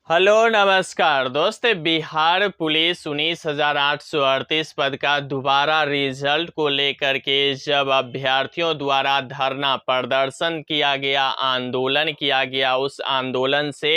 Hello नमस्कार दोस्त। Bihar police 19,838 पद का दोबारा रिजल्ट को लेकर के जब अभ्यर्थियों द्वारा धरना प्रदर्शन किया गया, आंदोलन किया गया, उस आंदोलन से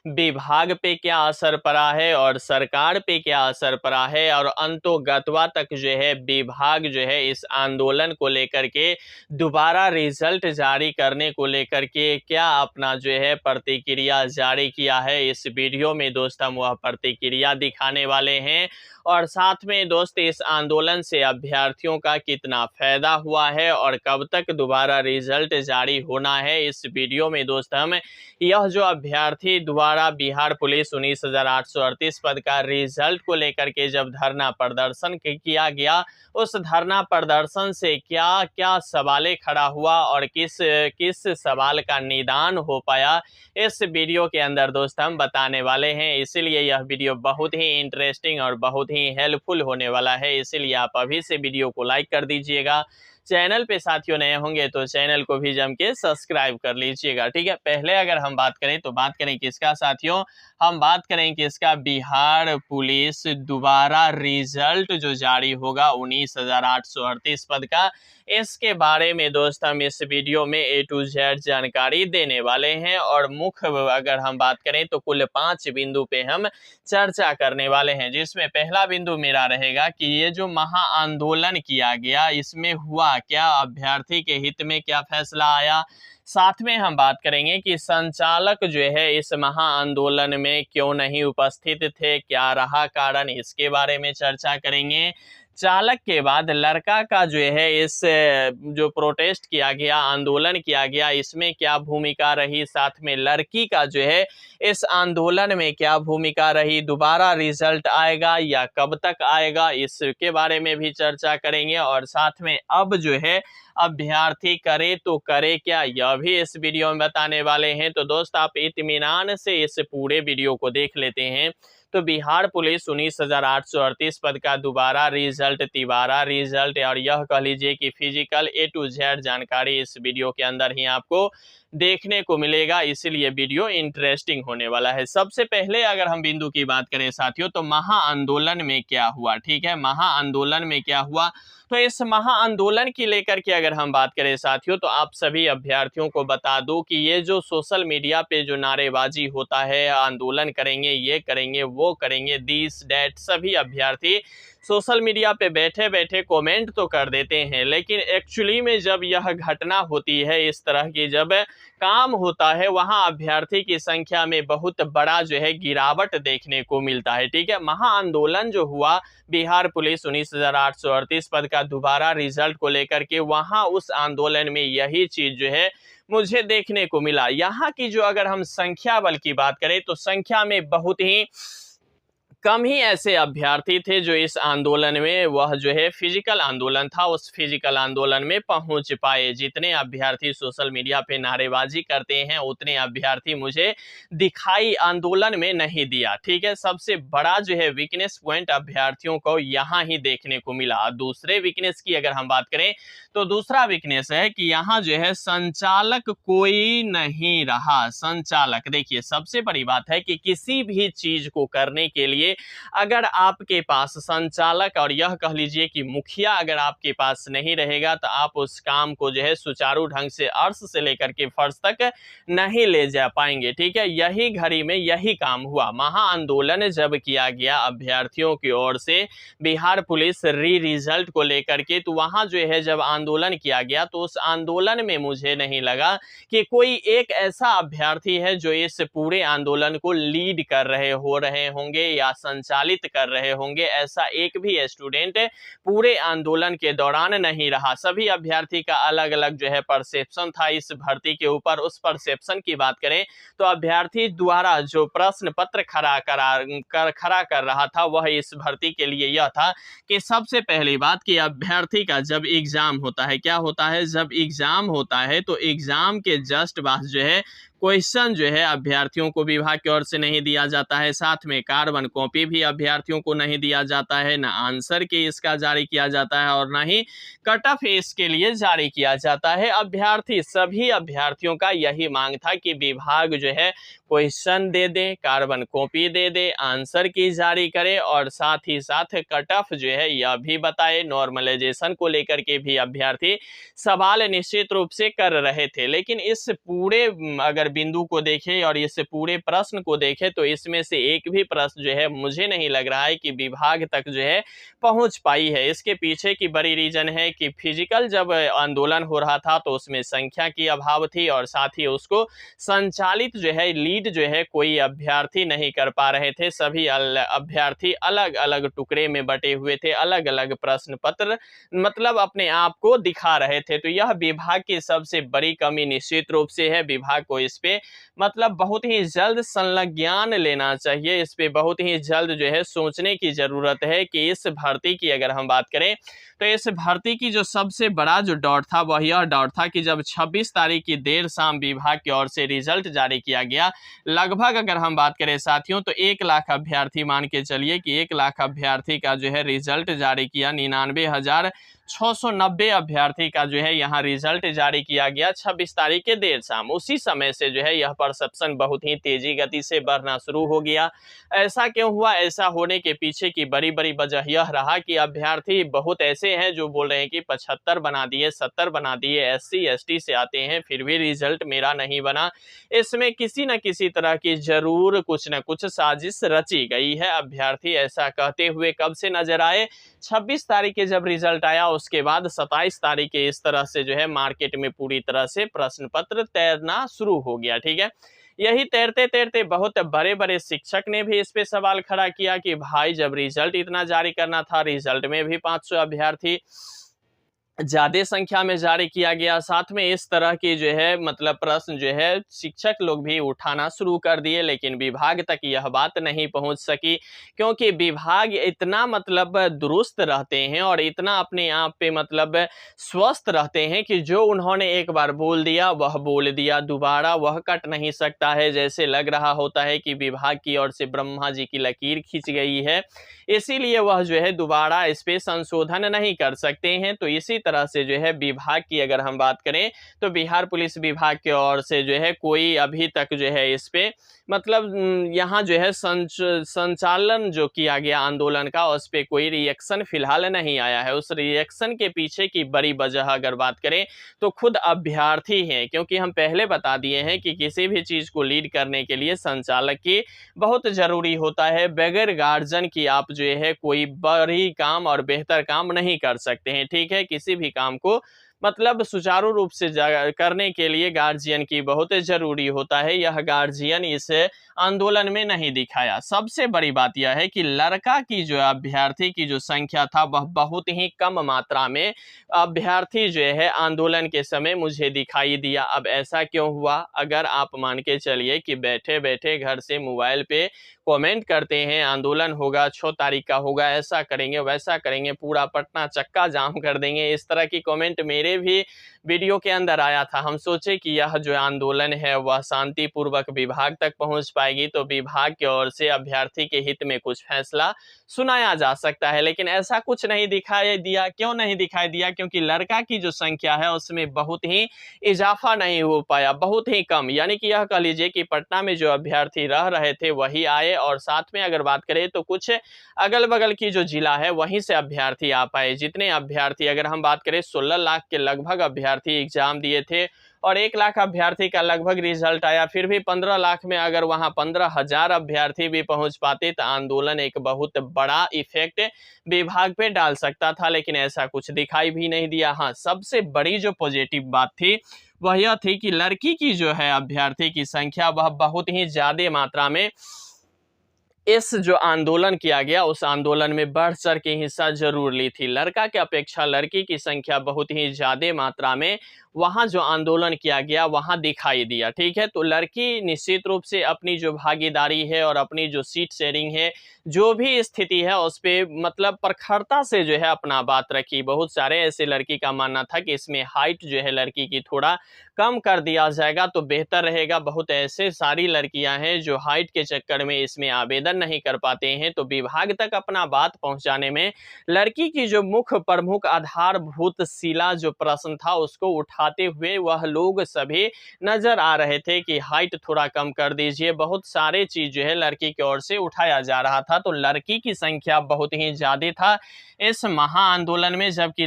विभाग पे क्या असर पड़ा है और सरकार पे क्या असर पड़ा है और अंतोगत्वा तक जो है विभाग जो है इस आंदोलन को लेकर के दोबारा रिजल्ट जारी करने को लेकर के क्या अपना जो है प्रतिक्रिया जारी किया है, इस वीडियो में दोस्त हम वह प्रतिक्रिया दिखाने वाले हैं। और साथ में दोस्त इस आंदोलन से अभ्यर्थियों का कितना फायदा हुआ है और कब तक दोबारा रिजल्ट जारी होना है, इस वीडियो में दोस्त हम यह जो अभ्यर्थी द्वारा बिहार पुलिस 19,838 पद का रिजल्ट को लेकर के जब धरना प्रदर्शन किया गया, उस धरना प्रदर्शन से क्या क्या सवालें खड़ा हुआ और किस किस सवाल का निदान हो पाया, इस वीडियो के अंदर दोस्त हम बताने वाले हैं। इसीलिए यह वीडियो बहुत ही इंटरेस्टिंग और बहुत ही हेल्पफुल होने वाला है। इसीलिए आप अभी से वीडियो को लाइक कर दीजिएगा। चैनल पे साथियों नए होंगे तो चैनल को भी जम के सब्सक्राइब कर लीजिएगा। ठीक है, पहले अगर हम बात करें तो बात करें किसका साथियों, हम बात करें किसका, बिहार पुलिस दोबारा रिजल्ट जो जारी होगा 19,838 पद का, इसके बारे में दोस्त हम इस वीडियो में A to Z जानकारी देने वाले हैं। और मुख्य अगर हम बात करें तो कुल 5 बिंदु पे हम चर्चा करने वाले हैं, जिसमें पहला बिंदु मेरा रहेगा कि ये जो महा आंदोलन किया गया इसमें हुआ क्या, अभ्यर्थी के हित में क्या फैसला आया। साथ में हम बात करेंगे कि संचालक जो है इस महा आंदोलन में क्यों नहीं उपस्थित थे, क्या रहा कारण, इसके बारे में चर्चा करेंगे। चालक के बाद लड़का का जो है इस जो प्रोटेस्ट किया गया, आंदोलन किया गया, इसमें क्या भूमिका रही, साथ में लड़की का जो है इस आंदोलन में क्या भूमिका रही, दोबारा रिजल्ट आएगा या कब तक आएगा, इसके बारे में भी चर्चा करेंगे। और साथ में अब जो है अभ्यर्थी करे तो करे क्या, यह भी इस वीडियो में बताने वाले हैं। तो दोस्त आप इत्मीनान से इस पूरे वीडियो को देख लेते हैं। तो बिहार पुलिस 19,838 पद का दोबारा रिजल्ट, तिबारा रिजल्ट और यह कह लीजिए कि फिजिकल A to Z जानकारी इस वीडियो के अंदर ही आपको देखने को मिलेगा। इसीलिए वीडियो इंटरेस्टिंग होने वाला है। सबसे पहले अगर हम बिंदु की बात करें साथियों तो महा आंदोलन में क्या हुआ। ठीक है, महा आंदोलन में क्या हुआ, तो इस महा आंदोलन की लेकर के अगर हम बात करें साथियों तो आप सभी अभ्यर्थियों को बता दूं कि ये जो सोशल मीडिया पे जो नारेबाजी होता है, आंदोलन करेंगे, ये करेंगे, वो करेंगे, दिस डैट, सभी अभ्यर्थी सोशल मीडिया पे बैठे बैठे कमेंट तो कर देते हैं, लेकिन एक्चुअली में जब यह घटना होती है, इस तरह की जब काम होता है, वहां अभ्यर्थी की संख्या में बहुत बड़ा जो है गिरावट देखने को मिलता है। ठीक है, महा आंदोलन जो हुआ बिहार पुलिस 19,838 पद का दोबारा रिजल्ट को लेकर के, वहां उस आंदोलन में यही चीज जो है मुझे देखने को मिला। यहाँ की जो अगर हम संख्या बल की बात करें तो संख्या में बहुत ही कम ही ऐसे अभ्यर्थी थे जो इस आंदोलन में, वह जो है फिजिकल आंदोलन था, उस फिजिकल आंदोलन में पहुंच पाए। जितने अभ्यर्थी सोशल मीडिया पे नारेबाजी करते हैं उतने अभ्यर्थी मुझे दिखाई आंदोलन में नहीं दिया। ठीक है, सबसे बड़ा जो है वीकनेस पॉइंट अभ्यर्थियों को यहाँ ही देखने को मिला। दूसरे वीकनेस की अगर हम बात करें तो दूसरा वीकनेस है कि यहाँ जो है संचालक कोई नहीं रहा। संचालक, देखिए सबसे बड़ी बात है कि किसी भी चीज को करने के लिए अगर आपके पास संचालक और यह कह लीजिए कि मुखिया अगर आपके पास नहीं रहेगा तो आप उस काम को जो है सुचारू ढंग से अर्श से लेकर के फर्श तक नहीं ले जा पाएंगे। ठीक है, यही घड़ी में यही काम हुआ। महा आंदोलन जब किया गया अभ्यर्थियों की ओर से बिहार पुलिस रिजल्ट को लेकर के, तो वहां जो है जब आंदोलन किया गया तो उस आंदोलन में मुझे नहीं लगा कि कोई एक ऐसा अभ्यर्थी है जो इस पूरे आंदोलन को लीड कर रहे होंगे या संचालित कर रहे होंगे। ऐसा एक भी स्टूडेंट पूरे आंदोलन के दौरान नहीं रहा। सभी अभ्यर्थी का अलग अलग जो है परसेप्शन था इस भर्ती के ऊपर। उस परसेप्शन की बात करें तो अभ्यर्थी द्वारा जो प्रश्न पत्र खड़ा कर रहा था वह इस भर्ती के लिए यह था कि सबसे पहली बात कि अभ्यर्थी का जब एग्जाम होता है, क्या होता है, जब एग्जाम होता है तो एग्जाम के जस्ट बाद जो है क्वेश्चन जो है अभ्यर्थियों को विभाग की ओर से नहीं दिया जाता है, साथ में कार्बन कॉपी भी अभ्यर्थियों को नहीं दिया जाता है, ना आंसर के इसका जारी किया जाता है और ना ही कट ऑफ इसके लिए जारी किया जाता है। सभी अभ्यर्थियों का यही मांग था कि विभाग जो है क्वेश्चन दे दें, कार्बन कॉपी दे दे, आंसर की जारी करे और साथ ही साथ कट ऑफ जो है यह भी बताए। नॉर्मलाइजेशन को लेकर के भी अभ्यर्थी सवाल निश्चित रूप से कर रहे थे, लेकिन इस पूरे अगर बिंदु को देखें और इस पूरे प्रश्न को देखें तो इसमें से एक भी प्रश्न जो है मुझे नहीं लग रहा है कि विभाग तक जो है पहुंच पाई है। इसके पीछे की बड़ी रीजन है कि फिजिकल जब आंदोलन हो रहा था तो उसमें संख्या की अभाव थी और साथ ही उसको संचालित जो है लीड जो है कोई अभ्यर्थी नहीं कर पा रहे थे। सभी अभ्यर्थी अलग अलग टुकड़े में बटे हुए थे, अलग अलग प्रश्न पत्र मतलब अपने आप को दिखा रहे थे। तो यह विभाग की सबसे बड़ी कमी निश्चित रूप से है। विभाग को इस पे मतलब बहुत ही जल्द संज्ञान लेना चाहिए, इस पे बहुत ही जल्द जो है सोचने की जरूरत है कि इस भर्ती की अगर हम बात करें तो इस भर्ती की जो सबसे बड़ा जो डाउट था वह यह डाउट था कि जब 26 तारीख की देर शाम विभाग की ओर से रिजल्ट जारी किया गया, लगभग अगर हम बात करें साथियों तो 1 लाख अभ्यर्थी मान के चलिए कि 1 लाख अभ्यर्थी का जो है रिजल्ट जारी किया, 99,690 अभ्यर्थी का जो है यहाँ रिजल्ट जारी किया गया 26 तारीख के देर शाम। उसी समय से जो है यह परसेप्शन बहुत ही तेजी गति से बढ़ना शुरू हो गया। ऐसा क्यों हुआ? ऐसा होने के पीछे की बड़ी बड़ी वजह यह रहा कि अभ्यर्थी बहुत ऐसे हैं जो बोल रहे हैं कि 75 बना दिए, 70 बना दिए, SC ST से आते हैं फिर भी रिजल्ट मेरा नहीं बना। इसमें किसी न किसी तरह की जरूर कुछ न कुछ साजिश रची गई है। अभ्यर्थी ऐसा कहते हुए कब से नजर आए? 26 तारीख के जब रिजल्ट आया उसके बाद 27 तारीख के इस तरह से जो है मार्केट में पूरी तरह से प्रश्न पत्र तैरना शुरू हो गया। ठीक है, यही तैरते तैरते बहुत बड़े बड़े शिक्षक ने भी इस पे सवाल खड़ा किया कि भाई जब रिजल्ट इतना जारी करना था, रिजल्ट में भी 500 अभ्यर्थी ज्यादा संख्या में जारी किया गया, साथ में इस तरह की जो है मतलब प्रश्न जो है शिक्षक लोग भी उठाना शुरू कर दिए, लेकिन विभाग तक यह बात नहीं पहुंच सकी क्योंकि विभाग इतना मतलब दुरुस्त रहते हैं और इतना अपने आप पे मतलब स्वस्थ रहते हैं कि जो उन्होंने एक बार बोल दिया वह बोल दिया, दोबारा वह कट नहीं सकता है। जैसे लग रहा होता है कि विभाग की ओर से ब्रह्मा जी की लकीर खींच गई है, इसीलिए वह जो है दोबारा इस पे संशोधन नहीं कर सकते हैं। तो इसी तरह से जो है विभाग की अगर हम बात करें तो बिहार पुलिस विभाग की ओर से जो है कोई अभी तक जो है इस पे मतलब यहाँ जो है संचालन जो किया गया आंदोलन का उस पे कोई रिएक्शन फिलहाल नहीं आया है। उस रिएक्शन के पीछे की बड़ी वजह अगर बात करें तो खुद अभ्यर्थी हैं, क्योंकि हम पहले बता दिए हैं कि किसी भी चीज को लीड करने के लिए संचालक की बहुत जरूरी होता है। बगैर गार्जियन की आप जो है कोई बड़ी काम और बेहतर काम नहीं कर सकते हैं। ठीक है, किसी भी काम को मतलब सुचारू रूप से करने के लिए गार्जियन की बहुत जरूरी होता है। यह गार्जियन इस आंदोलन में नहीं दिखाया। सबसे बड़ी बात यह है कि लड़का की जो अभ्यर्थी की जो संख्या था वह बहुत ही कम मात्रा में अभ्यर्थी जो है आंदोलन के समय मुझे दिखाई दिया। अब ऐसा क्यों हुआ? अगर आप मान के चलिए कि बैठे बैठे घर से मोबाइल पे कमेंट करते हैं आंदोलन होगा 6 तारीख का होगा, ऐसा करेंगे वैसा करेंगे, पूरा पटना चक्का जाम कर देंगे, इस तरह की कमेंट मेरे भी वीडियो के अंदर आया था। हम सोचे कि यह जो आंदोलन है वह शांतिपूर्वक विभाग तक पहुंच पाएगी तो विभाग की ओर से अभ्यर्थी के हित में कुछ फैसला सुनाया जा सकता है, लेकिन ऐसा कुछ नहीं दिखाई दिया। क्यों नहीं दिखाई दिया? क्योंकि लड़का की जो संख्या है उसमें बहुत ही इजाफा नहीं हो पाया, बहुत ही कम। यानी कि यह कह लीजिए कि पटना में जो अभ्यर्थी रह रहे थे वही आए और साथ में अगर बात करें तो कुछ अगल बगल की जो जिला है वहीं से अभ्यर्थी आ पाए। जितने अभ्यर्थी अगर हम बात करें 16 लाख के लगभग अभ्यर्थी एग्जाम दिए थे और 1 लाख अभ्यर्थी का लगभग रिजल्ट आया, फिर भी 15 लाख में अगर वहां 15,000 अभ्यर्थी भी पहुंच पाते तो आंदोलन एक बहुत बड़ा इफेक्ट विभाग पे डाल सकता था, लेकिन ऐसा कुछ दिखाई भी नहीं दिया। हाँ, सबसे बड़ी जो पॉजिटिव बात थी वह यह थी कि लड़की की जो है अभ्यर्थी की संख्या वह बहुत ही ज्यादा मात्रा में इस जो आंदोलन किया गया उस आंदोलन में बढ़ चढ़ के हिस्सा जरूर ली थी। लड़का की अपेक्षा लड़की की संख्या बहुत ही ज्यादा मात्रा में वहां जो आंदोलन किया गया वहां दिखाई दिया। ठीक है, तो लड़की निश्चित रूप से अपनी जो भागीदारी है और अपनी जो सीट शेयरिंग है, जो भी स्थिति है उस पे मतलब प्रखरता से जो है अपना बात रखी। बहुत सारे ऐसे लड़की का मानना था कि इसमें हाइट जो है लड़की की थोड़ा कम कर दिया जाएगा तो बेहतर रहेगा। बहुत ऐसे सारी लड़कियां हैं जो हाइट के चक्कर में इसमें आवेदन नहीं कर पाते हैं, तो विभाग तक अपना बात पहुंचाने में लड़की की जो मुख्य प्रमुख आधारभूत शिला जो प्रश्न था उसको उठा उठाते हुए वह लोग सभी नजर आ रहे थे कि हाइट थोड़ा कम कर दीजिए। बहुत सारे चीज जो है लड़की की ओर से उठाया जा रहा था। तो लड़की की संख्या बहुत ही ज्यादा था इस महा आंदोलन में, जबकि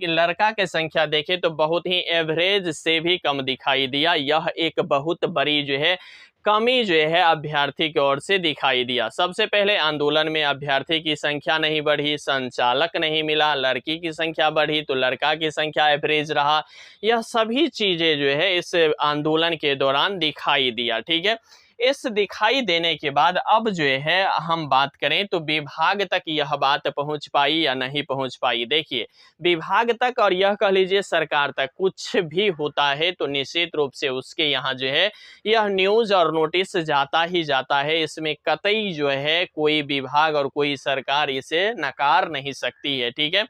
लड़का की संख्या देखे तो बहुत ही एवरेज से भी कम दिखाई दिया। यह एक बहुत बड़ी जो है कमी जो है अभ्यर्थी की ओर से दिखाई दिया। सबसे पहले आंदोलन में अभ्यर्थी की संख्या नहीं बढ़ी, संचालक नहीं मिला, लड़की की संख्या बढ़ी तो लड़का की संख्या एवरेज रहा। यह सभी चीजें जो है इस आंदोलन के दौरान दिखाई दिया। ठीक है, इस दिखाई देने के बाद अब जो है हम बात करें तो विभाग तक यह बात पहुंच पाई या नहीं पहुंच पाई। देखिए, विभाग तक और यह कह लीजिए सरकार तक कुछ भी होता है तो निश्चित रूप से उसके यहाँ जो है यह न्यूज और नोटिस जाता ही जाता है। इसमें कतई जो है कोई विभाग और कोई सरकार इसे नकार नहीं सकती है। ठीक है,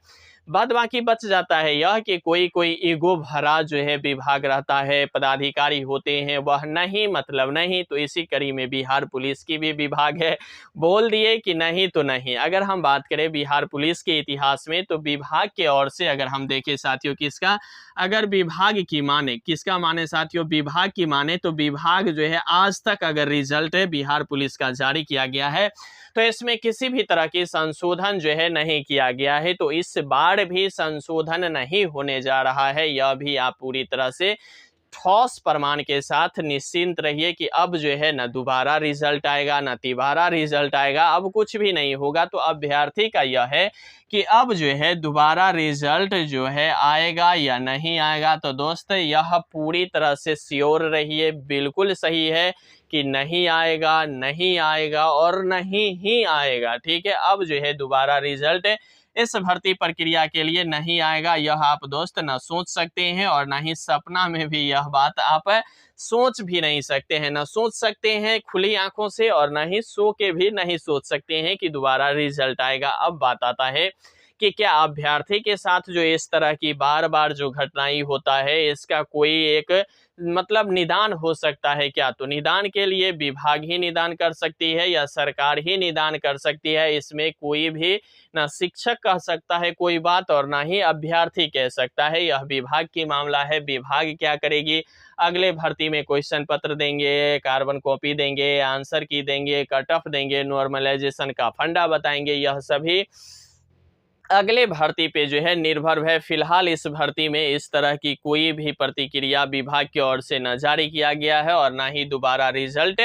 बाद बाकी बच जाता है यह कि कोई कोई ईगो भरा जो है विभाग रहता है, पदाधिकारी होते हैं, वह नहीं मतलब नहीं। तो इसी कड़ी में बिहार पुलिस की भी विभाग है, बोल दिए कि नहीं तो नहीं। अगर हम बात करें बिहार पुलिस के इतिहास में तो विभाग के ओर से अगर हम देखें साथियों किसका, अगर विभाग की माने, किसका माने साथियों, विभाग की माने तो विभाग जो है आज तक अगर रिजल्ट है बिहार पुलिस का जारी किया गया है तो इसमें किसी भी तरह की संशोधन जो है नहीं किया गया है। तो इस बार भी संशोधन नहीं होने जा रहा है, यह भी आप पूरी तरह से ठोस प्रमाण के साथ निश्चिंत रहिए कि अब जो है न दोबारा रिजल्ट आएगा न तिबारा रिजल्ट आएगा, अब कुछ भी नहीं होगा। तो अभ्यर्थी का यह है कि अब जो है दोबारा रिजल्ट जो है आएगा या नहीं आएगा। तो दोस्त यह पूरी तरह से श्योर रहिए, बिल्कुल सही है कि नहीं आएगा, नहीं आएगा और नहीं ही आएगा। ठीक है, अब जो है दोबारा रिजल्ट इस भर्ती प्रक्रिया के लिए नहीं आएगा, यह आप दोस्त न सोच सकते हैं और न ही सपना में भी यह बात आप सोच भी नहीं सकते हैं। न सोच सकते हैं खुली आंखों से और न ही सो के भी नहीं सोच सकते हैं कि दोबारा रिजल्ट आएगा। अब बात आता है कि क्या अभ्यर्थी के साथ जो इस तरह की बार बार जो घटनाएं होता है इसका कोई एक मतलब निदान हो सकता है क्या? तो निदान के लिए विभाग ही निदान कर सकती है या सरकार ही निदान कर सकती है। इसमें कोई भी ना शिक्षक कह सकता है कोई बात और ना ही अभ्यर्थी कह सकता है, यह विभाग की मामला है। विभाग क्या करेगी, अगले भर्ती में क्वेश्चन पत्र देंगे, कार्बन कॉपी देंगे, आंसर की देंगे, कट ऑफ देंगे, नॉर्मलाइजेशन का फंडा बताएंगे, यह सभी अगले भर्ती पे जो है निर्भर है। फिलहाल इस भर्ती में इस तरह की कोई भी प्रतिक्रिया विभाग की ओर से न जारी किया गया है और ना ही दोबारा रिजल्ट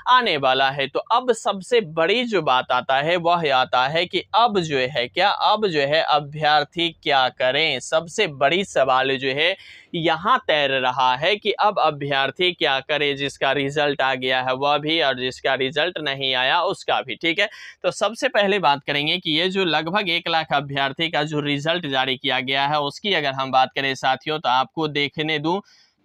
आने वाला है। तो अब सबसे बड़ी जो बात आता है वह आता है कि अब जो है क्या, अब जो है अभ्यर्थी क्या करें। सबसे बड़ी सवाल जो है यहाँ तैर रहा है कि अब अभ्यर्थी क्या करे, जिसका रिजल्ट आ गया है वह भी और जिसका रिजल्ट नहीं आया उसका भी। ठीक है, तो सबसे पहले बात करेंगे कि ये जो लगभग 1 लाख अभ्यर्थी का जो रिजल्ट जारी किया गया है उसकी अगर हम बात करें साथियों तो आपको देखने दूं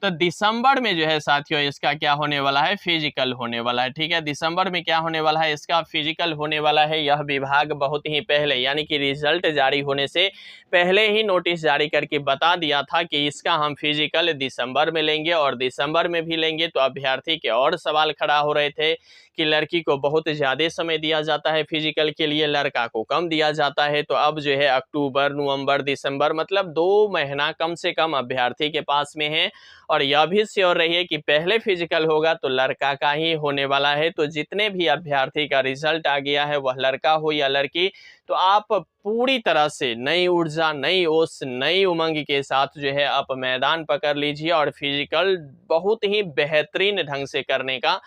तो दिसंबर में जो है साथियों इसका क्या होने वाला है, फिजिकल होने वाला है। ठीक है, दिसंबर में क्या होने वाला है, इसका फिजिकल होने वाला है। यह विभाग बहुत ही पहले यानी कि रिजल्ट जारी होने से पहले ही नोटिस जारी करके बता दिया था कि इसका हम फिजिकल दिसंबर में लेंगे और दिसंबर में भी लेंगे। तो अभ्यर्थी के और सवाल खड़ा हो रहे थे कि लड़की को बहुत ज़्यादा समय दिया जाता है फिजिकल के लिए, लड़का को कम दिया जाता है। तो अब जो है अक्टूबर, नवंबर, दिसंबर मतलब 2 महीना कम से कम अभ्यर्थी के पास में है। और यह भी श्योर रहिए कि पहले फिजिकल होगा तो लड़का का ही होने वाला है। तो जितने भी अभ्यर्थी का रिजल्ट आ गया है वह लड़का हो या लड़की, तो आप पूरी तरह से नई ऊर्जा, नई ओस, नई उमंग के साथ जो है आप मैदान पकड़ लीजिए और फिजिकल बहुत ही बेहतरीन ढंग से करने का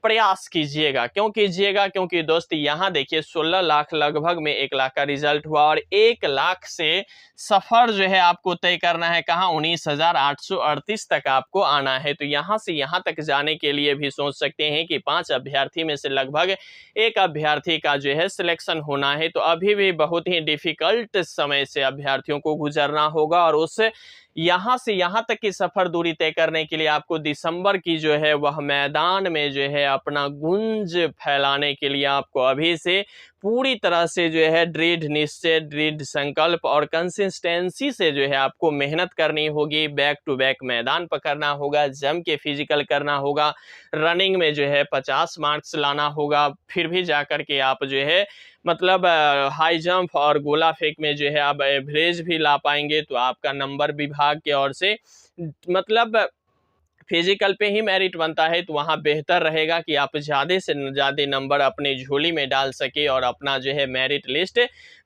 प्रयास कीजिएगा। क्यों कीजिएगा? क्योंकि दोस्त यहाँ देखिए 16 लाख लगभग में 1 लाख का रिजल्ट हुआ और 1 लाख से सफर जो है आपको तय करना है कहाँ, 19,838 तक आपको आना है। तो यहाँ से यहाँ तक जाने के लिए भी सोच सकते हैं कि 5 अभ्यर्थी में से लगभग 1 अभ्यर्थी का जो है सिलेक्शन होना है। तो अभी भी बहुत ही डिफिकल्ट समय से अभ्यर्थियों को गुजरना होगा और उस यहाँ से यहाँ तक की सफर दूरी तय करने के लिए आपको दिसंबर की जो है वह मैदान में जो है अपना गुंज फैलाने के लिए आपको अभी से पूरी तरह से जो है दृढ़ निश्चय, दृढ़ संकल्प और कंसिस्टेंसी से जो है आपको मेहनत करनी होगी। बैक टू बैक मैदान पकड़ना होगा, जम के फिजिकल करना होगा, रनिंग में जो है 50 मार्क्स लाना होगा, फिर भी जाकर के आप जो है मतलब हाई जंप और गोला फेंक में जो है आप एवरेज भी ला पाएंगे, तो आपका नंबर विभाग की ओर से मतलब फिजिकल पे ही मेरिट बनता है, तो वहाँ बेहतर रहेगा कि आप ज़्यादा से ज़्यादा नंबर अपनी झोली में डाल सके और अपना जो है मेरिट लिस्ट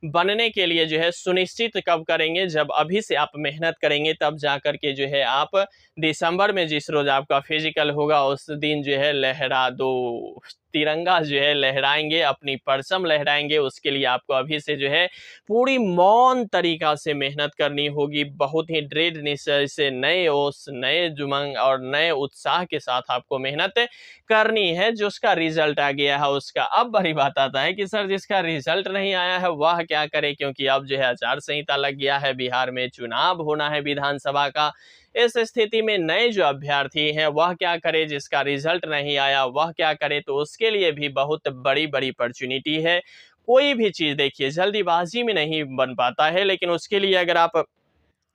बनने के लिए जो है सुनिश्चित कब करेंगे, जब अभी से आप मेहनत करेंगे, तब जा कर के जो है आप दिसंबर में जिस रोज़ आपका फिजिकल होगा उस दिन जो है लहरा दो तिरंगा जो है लहराएंगे, अपनी परचम लहराएंगे। उसके लिए आपको अभी से जो है पूरी मौन तरीका से मेहनत करनी होगी, बहुत ही दृढ़ निश्चय से नए ओस, नए जुमंग और नए उत्साह के साथ आपको मेहनत करनी है। जो उसका रिजल्ट आ गया है उसका अब बड़ी बात आता है कि सर जिसका रिजल्ट नहीं आया है वह क्या करे, क्योंकि अब जो है आचार संहिता लग गया है, बिहार में चुनाव होना है विधानसभा का। इस स्थिति में नए जो अभ्यर्थी हैं वह क्या करे, जिसका रिजल्ट नहीं आया वह क्या करे, तो उसके लिए भी बहुत बड़ी बड़ी अपॉर्चुनिटी है। कोई भी चीज़ देखिए जल्दीबाजी में नहीं बन पाता है, लेकिन उसके लिए अगर आप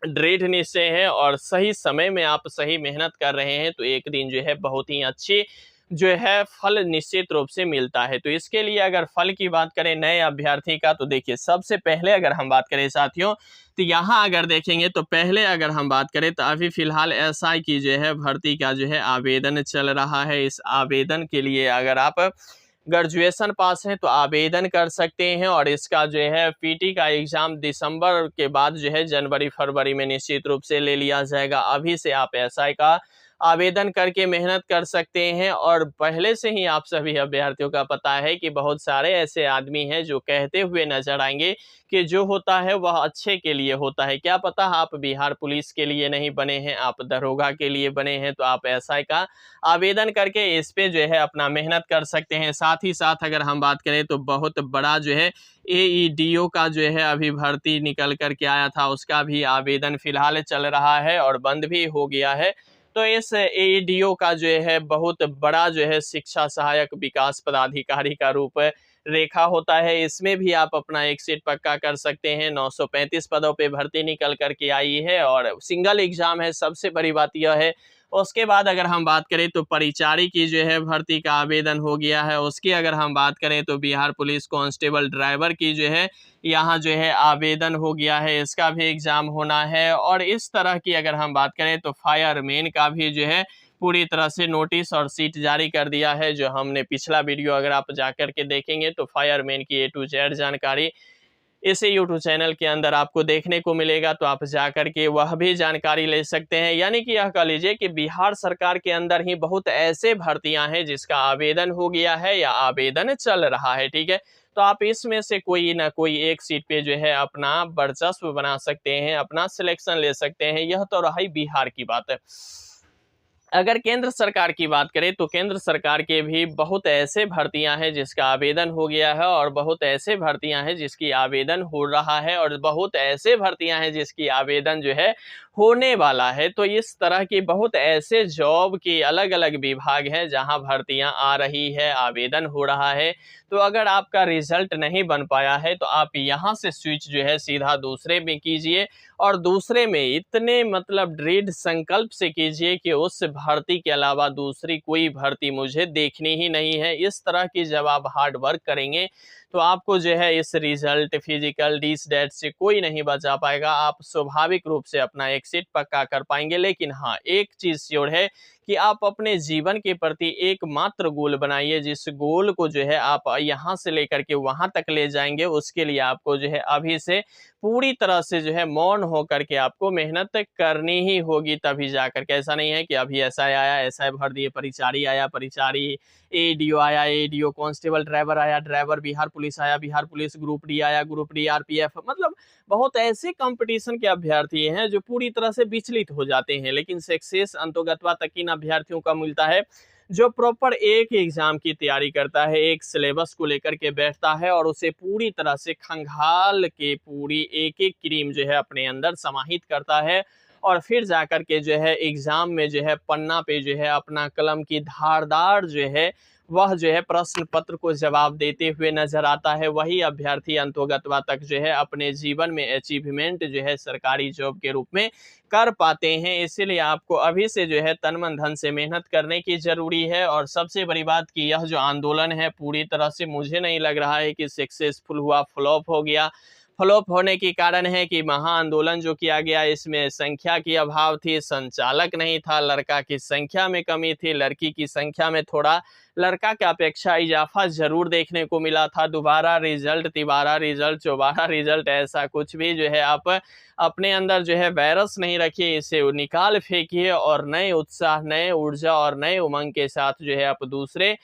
दृढ़ निश्चय है और सही समय में आप सही मेहनत कर रहे हैं, तो एक दिन जो है बहुत ही अच्छी जो है फल निश्चित रूप से मिलता है। तो इसके लिए अगर फल की बात करें नए अभ्यर्थी का, तो देखिए सबसे पहले अगर हम बात करें साथियों, तो यहाँ अगर देखेंगे तो पहले अगर हम बात करें तो अभी फिलहाल एसआई की जो है भर्ती का जो है आवेदन चल रहा है। इस आवेदन के लिए अगर आप ग्रेजुएशन पास है तो आवेदन कर सकते हैं, और इसका जो है पीटी का एग्ज़ाम दिसंबर के बाद जो है जनवरी फरवरी में निश्चित रूप से ले लिया जाएगा। अभी से आप एसआई का आवेदन करके मेहनत कर सकते हैं। और पहले से ही आप सभी अभ्यर्थियों का पता है कि बहुत सारे ऐसे आदमी हैं जो कहते हुए नजर आएंगे कि जो होता है वह अच्छे के लिए होता है। क्या पता आप बिहार पुलिस के लिए नहीं बने हैं, आप दरोगा के लिए बने हैं, तो आप एसआई का आवेदन करके इस पे जो है अपना मेहनत कर सकते हैं। साथ ही साथ अगर हम बात करें तो बहुत बड़ा जो है एईडीओ का जो है अभी भर्ती निकल कर के आया था, उसका भी आवेदन फिलहाल चल रहा है और बंद भी हो गया है। तो इस एईडीओ का जो है बहुत बड़ा जो है शिक्षा सहायक विकास पदाधिकारी का रूप रेखा होता है। इसमें भी आप अपना एक सीट पक्का कर सकते हैं। 935 पदों पे भर्ती निकल कर के आई है और सिंगल एग्जाम है, सबसे बड़ी बात यह है। उसके बाद अगर हम बात करें तो परिचारी की जो है भर्ती का आवेदन हो गया है। उसकी अगर हम बात करें तो बिहार पुलिस कांस्टेबल ड्राइवर की जो है यहाँ जो है आवेदन हो गया है, इसका भी एग्ज़ाम होना है। और इस तरह की अगर हम बात करें तो फायरमैन का भी जो है पूरी तरह से नोटिस और सीट जारी कर दिया है। जो हमने पिछला वीडियो अगर आप जाकर के देखेंगे तो फायरमैन की A to Z जानकारी इसी यूट्यूब चैनल के अंदर आपको देखने को मिलेगा, तो आप जाकर के वह भी जानकारी ले सकते हैं। यानी कि यह कह लीजिए कि बिहार सरकार के अंदर ही बहुत ऐसे भर्तियां हैं जिसका आवेदन हो गया है या आवेदन चल रहा है, ठीक है। तो आप इसमें से कोई ना कोई एक सीट पे जो है अपना वर्चस्व बना सकते हैं, अपना सिलेक्शन ले सकते हैं। यह तो रही बिहार की बात। अगर केंद्र सरकार की बात करें तो केंद्र सरकार के भी बहुत ऐसे भर्तियां हैं जिसका आवेदन हो गया है, और बहुत ऐसे भर्तियां हैं जिसकी आवेदन हो रहा है, और बहुत ऐसे भर्तियां हैं जिसकी आवेदन जो है होने वाला है। तो इस तरह की बहुत ऐसे जॉब की अलग अलग विभाग हैं जहां भर्तियां आ रही है, आवेदन हो रहा है। तो अगर आपका रिजल्ट नहीं बन पाया है तो आप यहां से स्विच जो है सीधा दूसरे में कीजिए, और दूसरे में इतने मतलब दृढ़ संकल्प से कीजिए कि उस भर्ती के अलावा दूसरी कोई भर्ती मुझे देखनी ही नहीं है। इस तरह की जब आप हार्ड वर्क करेंगे तो आपको जो है इस रिजल्ट, फिजिकल, दिस दैट से कोई नहीं बचा पाएगा। आप स्वाभाविक रूप से अपना एक सीट पक्का कर पाएंगे। लेकिन हाँ, एक चीज़ श्योर है कि आप अपने जीवन के प्रति एकमात्र गोल बनाइए, जिस गोल को जो है आप यहाँ से लेकर के वहाँ तक ले जाएंगे। उसके लिए आपको जो है अभी से पूरी तरह से जो है मौन होकर के आपको मेहनत करनी ही होगी, तभी जाकर के। ऐसा नहीं है कि अभी ऐसा आया, ऐसा भर दिए, परिचारी आया, परिचारी एडीओ आया, एडीओ कांस्टेबल ड्राइवर आया, ड्राइवर बिहार पुलिस आया, बिहार पुलिस ग्रुप डी आया, ग्रुप डी आरपीएफ। मतलब बहुत ऐसे कंपटीशन के अभ्यर्थी हैं जो पूरी तरह से विचलित हो जाते हैं। लेकिन सक्सेस अंतोगत्वा तक इन अभ्यर्थियों का मिलता है जो प्रॉपर एक एग्जाम की तैयारी करता है, एक सिलेबस को लेकर के बैठता है और उसे पूरी तरह से खंगाल के पूरी एक एक क्रीम जो है अपने अंदर समाहित करता है, और फिर जाकर के जो है एग्जाम में जो है पन्ना पे जो है अपना कलम की धारदार जो है वह जो है प्रश्न पत्र को जवाब देते हुए नजर आता है। वही अभ्यर्थी अंतोगत्वा तक जो है अपने जीवन में अचीवमेंट जो है सरकारी जॉब के रूप में कर पाते हैं। इसीलिए आपको अभी से जो है तन मन धन से मेहनत करने की जरूरी है। और सबसे बड़ी बात कि यह जो आंदोलन है पूरी तरह से मुझे नहीं लग रहा है कि सक्सेसफुल हुआ, फ्लॉप हो गया। फ्लॉप होने के कारण है कि महाआंदोलन जो किया गया इसमें संख्या की अभाव थी, संचालक नहीं था, लड़का की संख्या में कमी थी, लड़की की संख्या में थोड़ा लड़का की अपेक्षा इजाफा जरूर देखने को मिला था। दोबारा रिजल्ट, तिबारा रिजल्ट, चौबारा रिजल्ट, ऐसा कुछ भी जो है आप अपने अंदर जो है वायरस नहीं रखिए, इसे निकाल फेंकिए और नए उत्साह, नए ऊर्जा और नए उमंग के साथ जो है आप दूसरे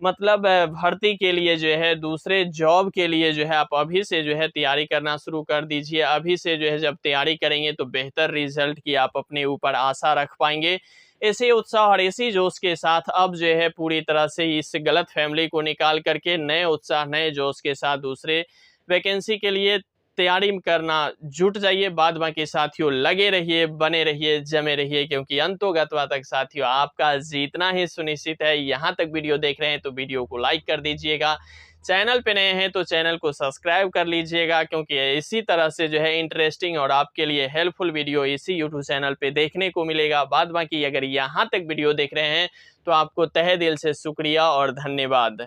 मतलब भर्ती के लिए जो है, दूसरे जॉब के लिए जो है आप अभी से जो है तैयारी करना शुरू कर दीजिए। अभी से जो है जब तैयारी करेंगे तो बेहतर रिजल्ट की आप अपने ऊपर आशा रख पाएंगे। इसी उत्साह और इसी जोश के साथ अब जो है पूरी तरह से इस गलत फैमिली को निकाल करके नए उत्साह, नए जोश के साथ दूसरे वैकेंसी के लिए तैयारी करना जुट जाइए। बाद बाकी साथियों लगे रहिए, बने रहिए, जमे रहिए, क्योंकि अंतोगत्वा तक साथियों आपका जीतना ही सुनिश्चित है। यहाँ तक वीडियो देख रहे हैं तो वीडियो को लाइक कर दीजिएगा। चैनल पे नए हैं तो चैनल को सब्सक्राइब कर लीजिएगा, क्योंकि इसी तरह से जो है इंटरेस्टिंग और आपके लिए हेल्पफुल वीडियो इसी यूट्यूब चैनल पे देखने को मिलेगा। बाद बाकी अगर यहाँ तक वीडियो देख रहे हैं तो आपको तहे दिल से शुक्रिया और धन्यवाद।